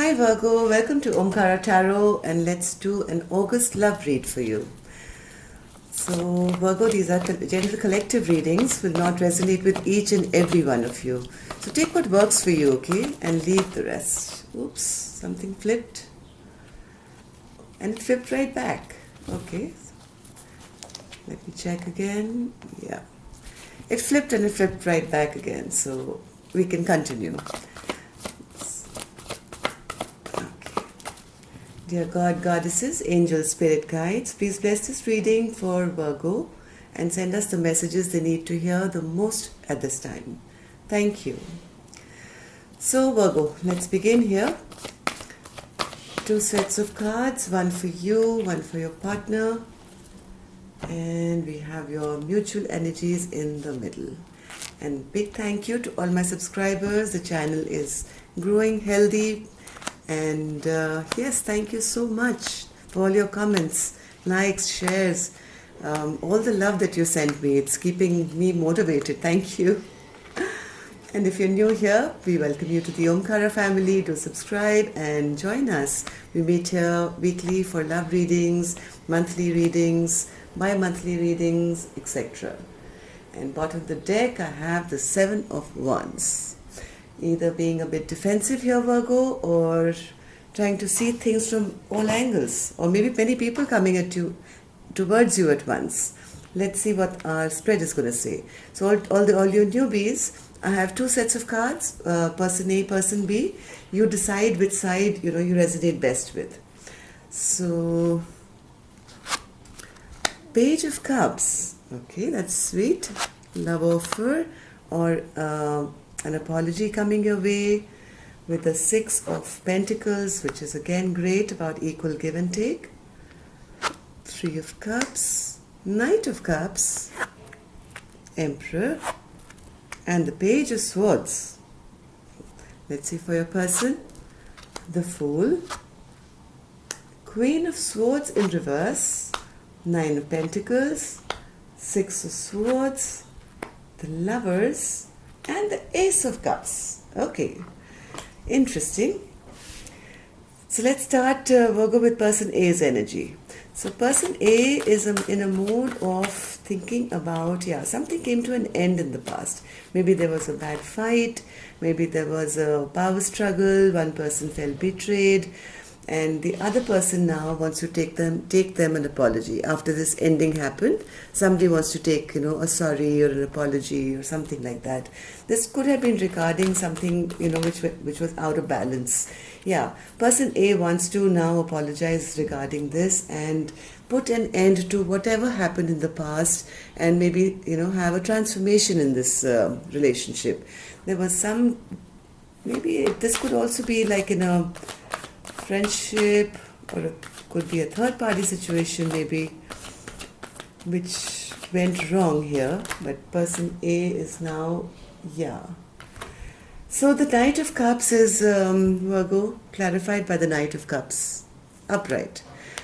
Hi Virgo, welcome to Omkara Tarot, and let's do an August love read for you. So Virgo, these are general collective readings, will not resonate with each and every one of you. So take what works for you, okay, and leave the rest. Oops, something flipped. And it flipped right back. Okay, let me check again. Yeah, it flipped and it flipped right back again, so we can continue. Dear God, Goddesses, Angels, Spirit Guides, please bless this reading for Virgo and send us the messages they need to hear the most at this time. Thank you. So Virgo, let's begin here. 2 sets of cards, one for you, one for your partner. And we have your mutual energies in the middle. And big thank you to all my subscribers. The channel is growing healthy. And yes, thank you so much for all your comments, likes, shares, all the love that you sent me. It's keeping me motivated. Thank you. And if you're new here, we welcome you to the Omkara family. Do subscribe and join us. We meet here weekly for love readings, monthly readings, bi-monthly readings, etc. And bottom of the deck, I have the 7 of Wands. Either being a bit defensive here, Virgo, or trying to see things from all angles, or maybe many people coming at you, towards you at once. Let's see what our spread is going to say. So all your newbies, I have 2 sets of cards, person A, person B. You decide which side you resonate best with. So, Page of Cups. Okay, that's sweet. Love offer or an apology coming your way, with the 6 of Pentacles, which is again great about equal give and take. 3 of Cups, Knight of Cups, Emperor, and the Page of Swords. Let's see for your person. The Fool, Queen of Swords in reverse, 9 of Pentacles, 6 of Swords, the Lovers, and the Ace of Cups. Okay, interesting. So let's start, Virgo, with person A's energy. So person A is in a mood of thinking about, something came to an end in the past. Maybe there was a bad fight, maybe there was a power struggle, one person felt betrayed, and the other person now wants to take them an apology. After this ending happened, somebody wants to take, a sorry or an apology or something like that. This could have been regarding something, which was out of balance. Yeah, person A wants to now apologize regarding this and put an end to whatever happened in the past, and maybe, have a transformation in this relationship. There was maybe this could also be like in a friendship, or it could be a third party situation maybe, which went wrong here, but person A is now, So the Knight of Cups is, Virgo, clarified by the Knight of Cups, upright.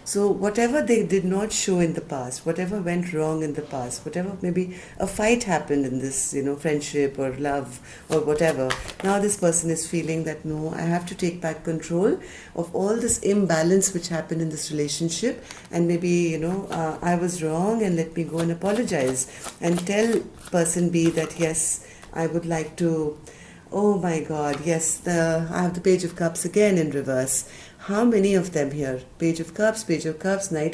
So whatever they did not show in the past, whatever went wrong in the past, whatever maybe a fight happened in this, friendship or love or whatever, now this person is feeling that, no, I have to take back control of all this imbalance which happened in this relationship, and maybe, I was wrong, and let me go and apologize and tell person B that, yes, I would like to. Oh my God, yes, I have the Page of Cups again in reverse. How many of them here? Page of Cups, Knight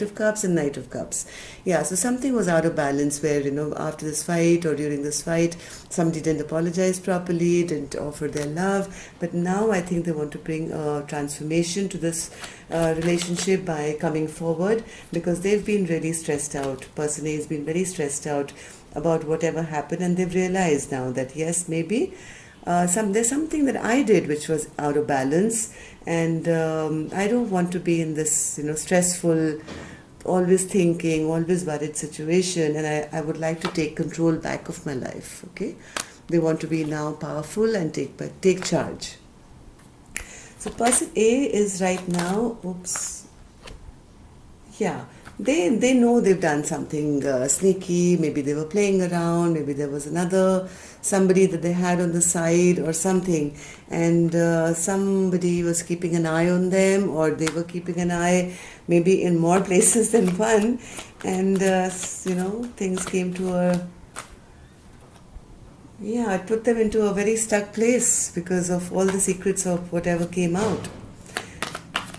of Cups, and Knight of Cups. Yeah, so something was out of balance where, after this fight or during this fight, somebody didn't apologize properly, didn't offer their love. But now I think they want to bring a transformation to this relationship by coming forward, because they've been really stressed out. Person A has been very stressed out about whatever happened, and they've realized now that, yes, maybe there's something that I did which was out of balance, and I don't want to be in this, stressful, always thinking, always worried situation, and I would like to take control back of my life. Okay, they want to be now powerful and take charge. So person A is right now, they know they've done something sneaky. Maybe they were playing around. Maybe there was another somebody that they had on the side or something, and somebody was keeping an eye on them, or they were keeping an eye maybe in more places than one, and things came to it put them into a very stuck place because of all the secrets of whatever came out.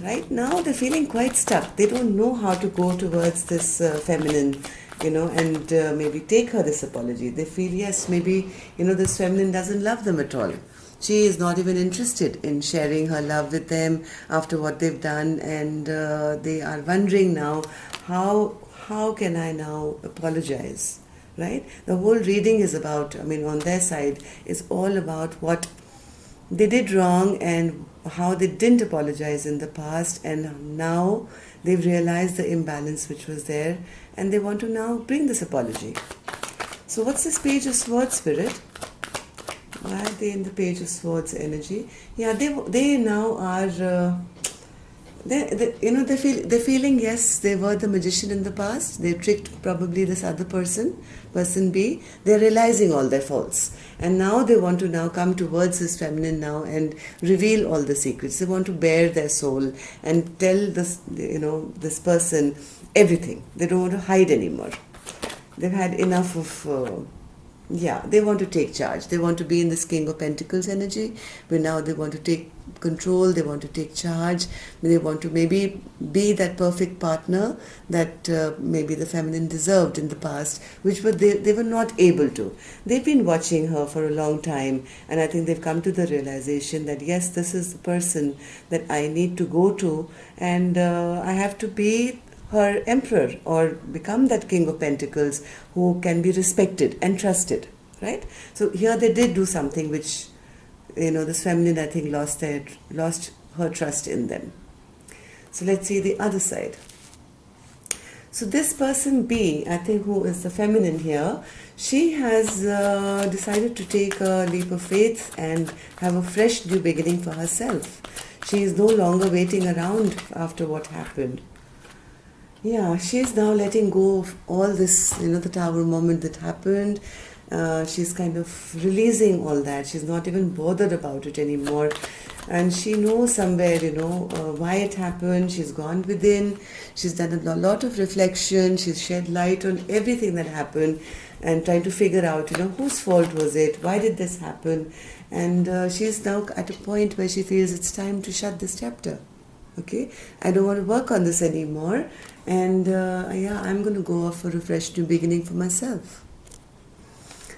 Right now, they're feeling quite stuck. They don't know how to go towards this feminine, and maybe take her this apology. They feel, yes, maybe, this feminine doesn't love them at all. She is not even interested in sharing her love with them after what they've done, and they are wondering now, how can I now apologize, right? The whole reading is about, on their side, is all about what they did wrong and how they didn't apologize in the past, and now they've realized the imbalance which was there, and they want to now bring this apology. So what's this Page of Swords, Spirit? Why are they in the Page of Swords energy? Yeah, they now are they're feeling, yes, they were the magician in the past. They tricked probably this other person B. They're realizing all their faults, and now they want to now come towards this feminine now and reveal all the secrets. They want to bare their soul and tell this person everything. They don't want to hide anymore. They've had enough of they want to take charge. They want to be in this King of Pentacles energy, where now they want to take control, they want to take charge, they want to maybe be that perfect partner that maybe the feminine deserved in the past, which they were not able to. They've been watching her for a long time, and I think they've come to the realization that, yes, this is the person that I need to go to, and I have to be her emperor or become that King of Pentacles who can be respected and trusted, right? So here they did do something which, this feminine, I think, lost her trust in them. So let's see the other side. So this person B, I think, who is the feminine here, she has decided to take a leap of faith and have a fresh new beginning for herself. She is no longer waiting around after what happened. Yeah, she's now letting go of all this, the Tower moment that happened. She's kind of releasing all that. She's not even bothered about it anymore. And she knows somewhere, why it happened. She's gone within. She's done a lot of reflection. She's shed light on everything that happened and trying to figure out, whose fault was it? Why did this happen? And she's now at a point where she feels it's time to shut this chapter. Okay, I don't want to work on this anymore, and I'm going to go off for a fresh new beginning for myself.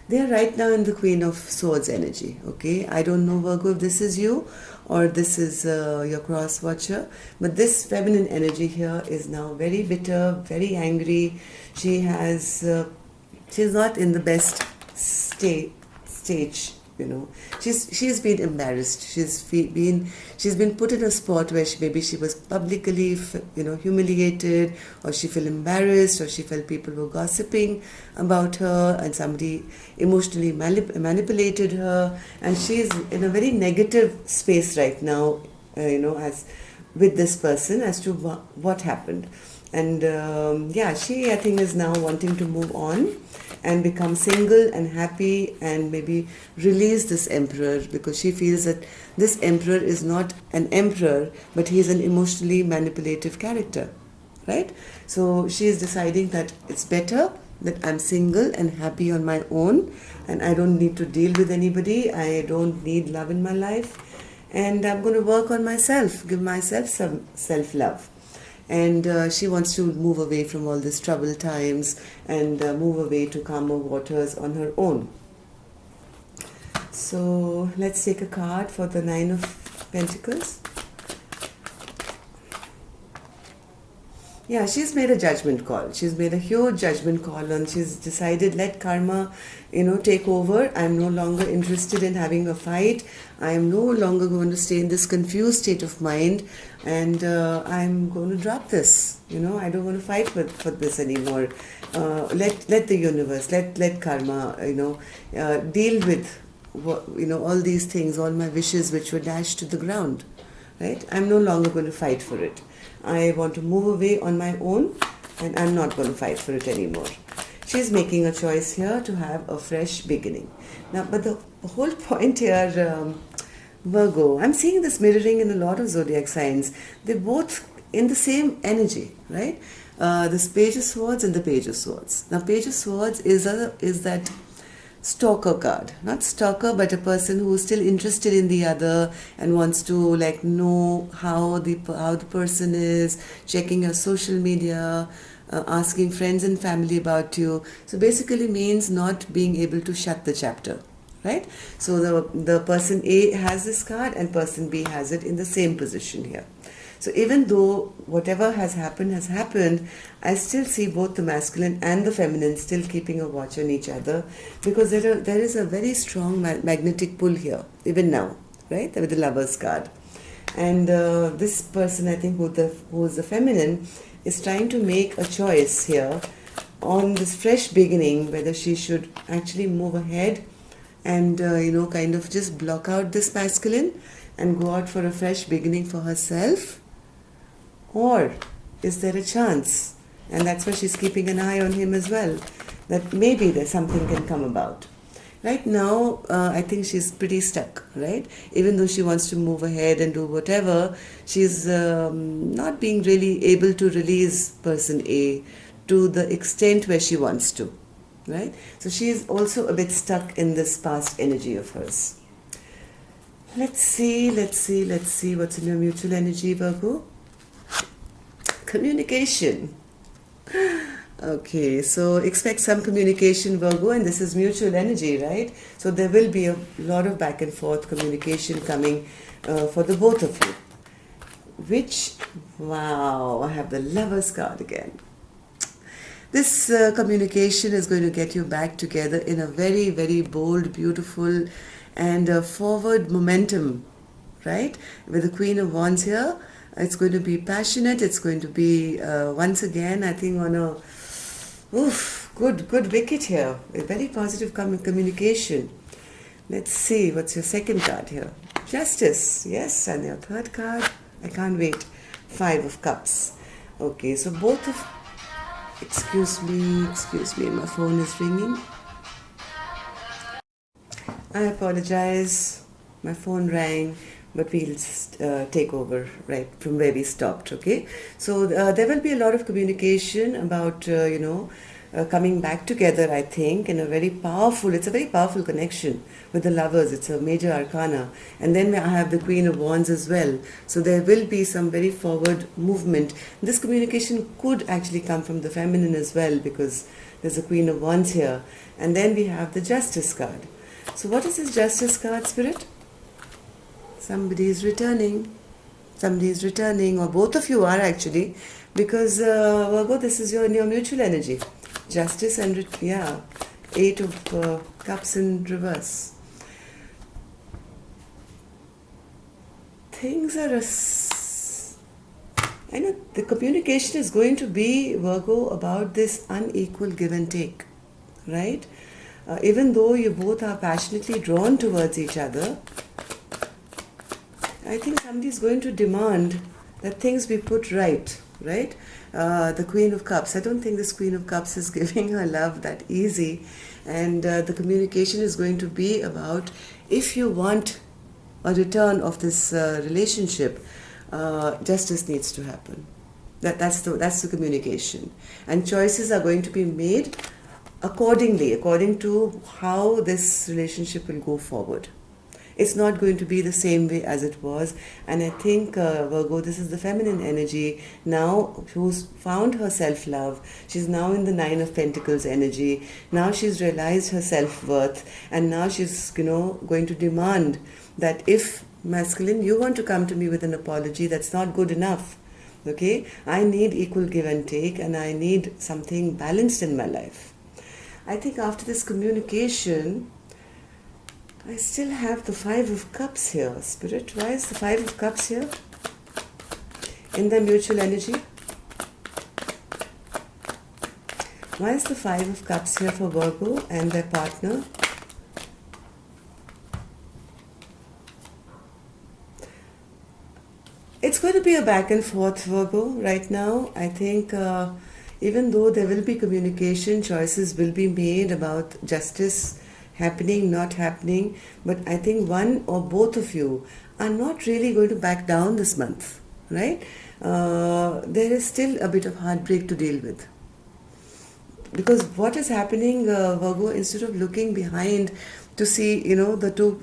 They are right now in the Queen of Swords energy. Okay, I don't know, Virgo, if this is you or this is your cross watcher, but this feminine energy here is now very bitter, very angry. She's not in the best stage. She's been embarrassed. She's been put in a spot where maybe she was publicly, humiliated, or she felt embarrassed, or she felt people were gossiping about her, and somebody emotionally manipulated her, and she's in a very negative space right now, as with this person as to what happened. And she, I think, is now wanting to move on and become single and happy and maybe release this emperor, because she feels that this emperor is not an emperor, but he is an emotionally manipulative character, right? So she is deciding that it's better that I'm single and happy on my own, and I don't need to deal with anybody. I don't need love in my life, and I'm going to work on myself, give myself some self-love. And she wants to move away from all these troubled times and move away to calmer waters on her own. So let's take a card for the Nine of Pentacles. Yeah, she's made a judgment call. She's made a huge judgment call, and she's decided, let karma, take over. I'm no longer interested in having a fight. I am no longer going to stay in this confused state of mind, and I'm going to drop this. I don't want to fight for this anymore. Let the universe, let karma, deal with all these things, all my wishes which were dashed to the ground. Right? I'm no longer going to fight for it. I want to move away on my own and I'm not going to fight for it anymore. She's making a choice here to have a fresh beginning. Now, but the whole point here, Virgo, I'm seeing this mirroring in a lot of zodiac signs. They're both in the same energy, right? This Page of Swords and the Page of Swords. Now, Page of Swords is that stalker card, not stalker, but a person who's still interested in the other and wants to like know how the person is, checking your social media, asking friends and family about you. So basically means not being able to shut the chapter, right? So the person A has this card and person B has it in the same position here. So even though whatever has happened, I still see both the masculine and the feminine still keeping a watch on each other, because there is a very strong magnetic pull here, even now, right? With the Lover's card. And this person, I think, who is the feminine, is trying to make a choice here on this fresh beginning, whether she should actually move ahead and, kind of just block out this masculine and go out for a fresh beginning for herself. Or is there a chance? And that's why she's keeping an eye on him as well, that maybe there's something can come about. Right now, I think she's pretty stuck, right? Even though she wants to move ahead and do whatever, she's not being really able to release person A to the extent where she wants to, right? So she's also a bit stuck in this past energy of hers. Let's see what's in your mutual energy, Virgo. Communication. Okay, so expect some communication, Virgo, and this is mutual energy, right? So there will be a lot of back and forth communication coming for the both of you. Wow, I have the Lover's card again. This communication is going to get you back together in a very, very bold, beautiful, and forward momentum, right? With the Queen of Wands here. It's going to be passionate. It's going to be, once again, I think on a good wicket here. A very positive communication. Let's see, what's your second card here? Justice, yes, and your third card, I can't wait. 5 of Cups. Okay, so both of, excuse me, my phone is ringing. I apologize, my phone rang. But we'll take over right from where we stopped, okay? So there will be a lot of communication about, coming back together, I think, in it's a very powerful connection with the Lovers. It's a major arcana. And then I have the Queen of Wands as well. So there will be some very forward movement. This communication could actually come from the feminine as well, because there's a Queen of Wands here. And then we have the Justice card. So what is this Justice card, Spirit? Somebody is returning, or both of you are actually, because Virgo, this is your mutual energy. Justice and 8 of Cups in reverse. Things are I know the communication is going to be, Virgo, about this unequal give and take, right? Even though you both are passionately drawn towards each other, I think somebody is going to demand that things be put right? The Queen of Cups. I don't think this Queen of Cups is giving her love that easy. And the communication is going to be about, if you want a return of this relationship, justice needs to happen. That's the communication. And choices are going to be made according to how this relationship will go forward. It's not going to be the same way as it was. And I think, Virgo, this is the feminine energy now, who's found her self-love. She's now in the 9 of Pentacles energy. Now she's realized her self-worth. And now she's, going to demand that if, masculine, you want to come to me with an apology, that's not good enough. Okay? I need equal give and take, and I need something balanced in my life. I think after this communication, I still have the 5 of Cups here, Spirit. Why is the 5 of Cups here in their mutual energy? Why is the 5 of Cups here for Virgo and their partner? It's going to be a back and forth, Virgo, right now. I think even though there will be communication, choices will be made about justice happening, not happening, but I think one or both of you are not really going to back down this month, right? There is still a bit of heartbreak to deal with. Because what is happening, Virgo, instead of looking behind to see, the two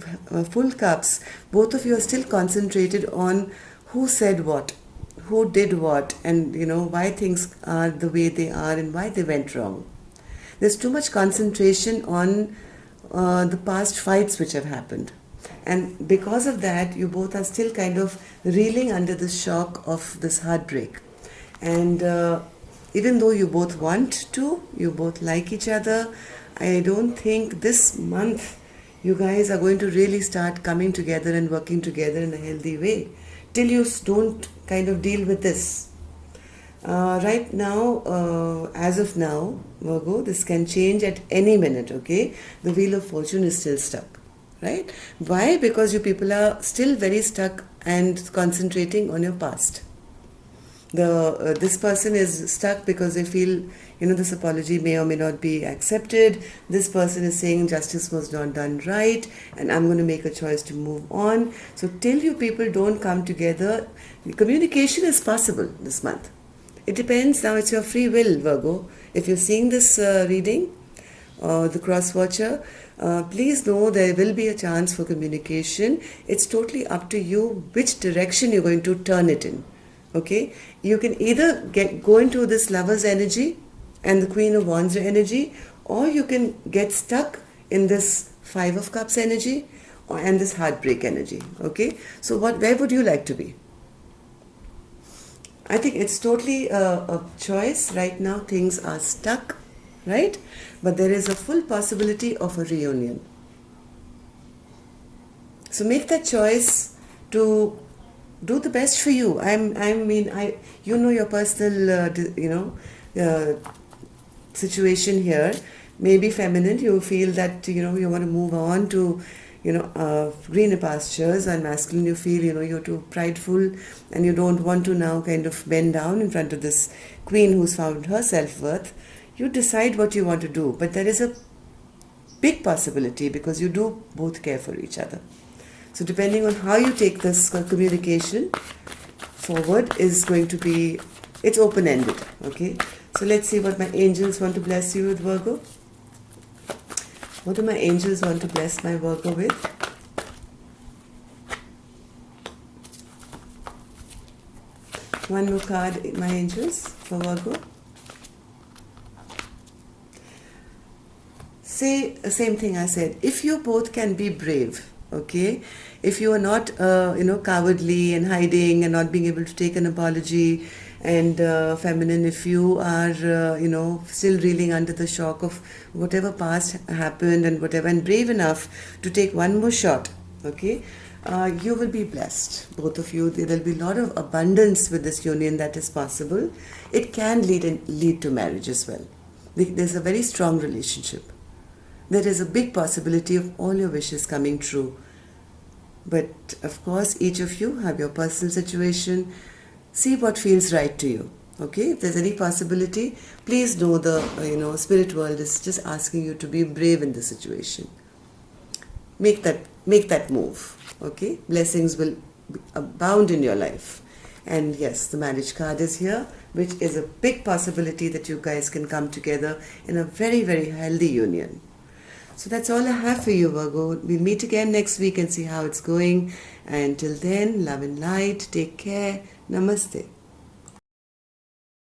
full cups, both of you are still concentrated on who said what, who did what, and, why things are the way they are and why they went wrong. There's too much concentration on the past fights which have happened. And because of that, you both are still kind of reeling under the shock of this heartbreak. And even though you both want to, you both like each other, I don't think this month you guys are going to really start coming together and working together in a healthy way till you don't kind of deal with this. Right now, as of now, Virgo, this can change at any minute, okay? The Wheel of Fortune is still stuck, right? Why? Because you people are still very stuck and concentrating on your past. This person is stuck because they feel, this apology may or may not be accepted. This person is saying justice was not done right and I'm going to make a choice to move on. So till you people don't come together, communication is possible this month. It depends. Now it's your free will, Virgo. If you're seeing this reading, the cross watcher, please know there will be a chance for communication. It's totally up to you which direction you're going to turn it in. Okay, you can either go into this lover's energy and the Queen of Wands energy, or you can get stuck in this Five of Cups energy and this heartbreak energy. Okay, so where would you like to be? I think it's totally a choice. Right now things are stuck, right? But there is a full possibility of a reunion. So make that choice to do the best for you. Your personal, situation here may be feminine. You feel that, you want to move on to, greener pastures, and masculine, you feel, you're too prideful and you don't want to now kind of bend down in front of this queen who's found her self-worth. You decide what you want to do, but there is a big possibility because you do both care for each other. So depending on how you take this communication forward is going to be, it's open-ended, okay? So let's see what my angels want to bless you with, Virgo. What do my angels want to bless my Virgo with? One more card, my angels, for Virgo. Say the same thing I said. If you both can be brave, okay, if you are not cowardly and hiding and not being able to take an apology, and feminine, if you are still reeling under the shock of whatever past happened and whatever, and brave enough to take one more shot, okay, you will be blessed, both of you. There will be a lot of abundance with this union that is possible. It can lead to marriage as well. There's a very strong relationship. There is a big possibility of all your wishes coming true. But of course, each of you have your personal situation. See what feels right to you. Okay, if there's any possibility, please know the spirit world is just asking you to be brave in the situation. Make that move. Okay, blessings will abound in your life. And yes, the marriage card is here, which is a big possibility that you guys can come together in a very, very healthy union. So that's all I have for you, Virgo. We'll meet again next week and see how it's going. And till then, love and light. Take care. Namaste.